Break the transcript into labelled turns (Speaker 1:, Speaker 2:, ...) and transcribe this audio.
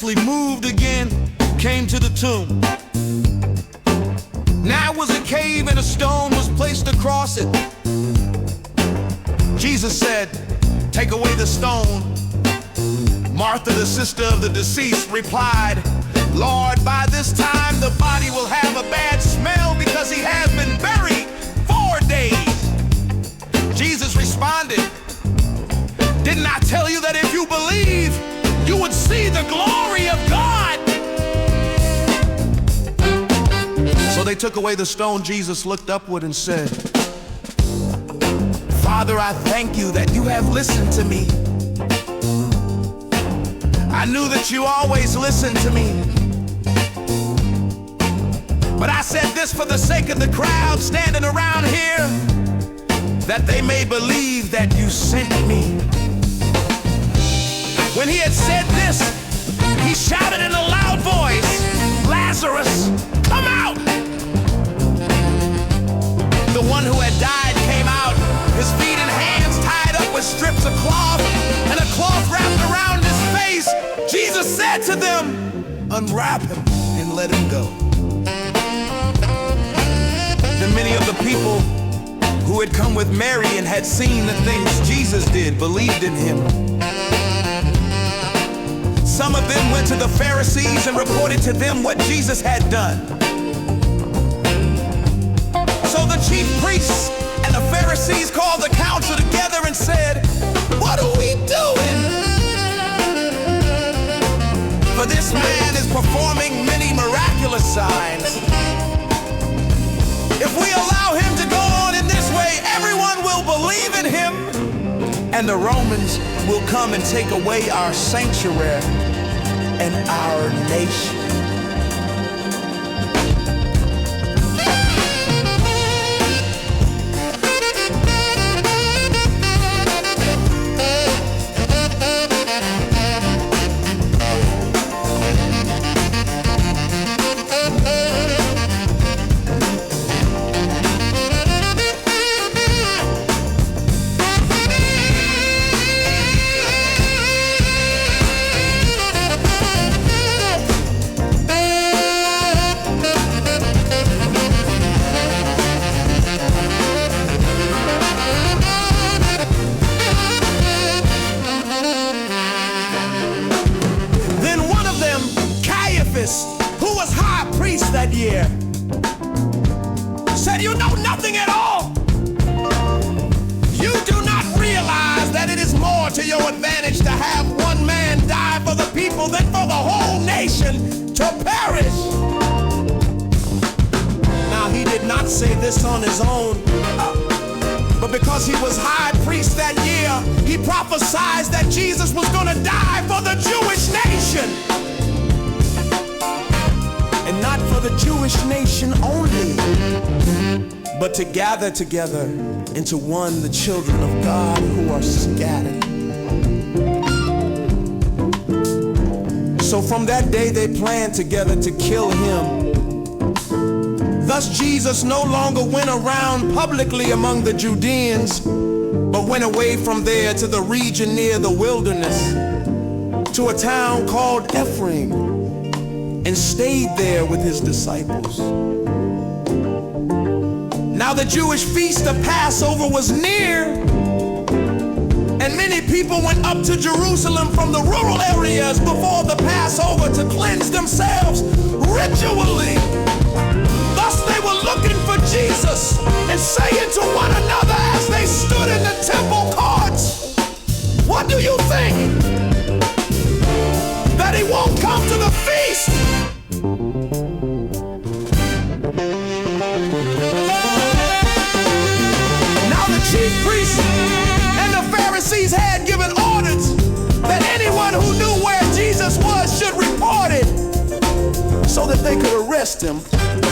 Speaker 1: mysteriously moved again, came to the tomb. Now it was a cave and a stone was placed across it. Jesus said, "Take away the stone." Martha, the sister of the deceased, replied, "Lord, by this time the body will have a bad smell because he has been buried 4 days." Jesus responded, "Didn't I tell you that if you believe, you would see the glory of God?" So they took away the stone. Jesus looked upward and said, "Father, I thank you that you have listened to me. I knew that you always listen to me. But I said this for the sake of the crowd standing around here, that they may believe that you sent me." When he had said this, he shouted in a loud voice, "Lazarus, come out!" The one who had died came out, his feet and hands tied up with strips of cloth and a cloth wrapped around his face. Jesus said to them, "Unwrap him and let him go." Then many of the people who had come with Mary and had seen the things Jesus did believed in him. Some of them went to the Pharisees and reported to them what Jesus had done. So the chief priests and the Pharisees called the council together and said, "What are we doing? For this man is performing many miraculous signs. If we allow him to go on in this way, everyone will believe in him, and the Romans will come and take away our sanctuary and our nation." Who was high priest that year, said, "You know nothing at all. You do not realize that it is more to your advantage to have one man die for the people than for the whole nation to perish." Now he did not say this on his own, but because he was high priest that year, he prophesied that Jesus was going to die for the Jewish nation. And not for the Jewish nation only, but to gather together into one the children of God who are scattered. So from that day they planned together to kill him. Thus Jesus no longer went around publicly among the Judeans, but went away from there to the region near the wilderness, to a town called Ephraim, and stayed there with his disciples. Now the Jewish feast of Passover was near, and many people went up to Jerusalem from the rural areas before the Passover to cleanse themselves ritually. Thus they were looking for Jesus and saying to one another as they stood in the temple courts, "What do you think? That he won't come to the feast?" Now the chief priests and the Pharisees had given orders that anyone who knew where Jesus was should report it so that they could arrest him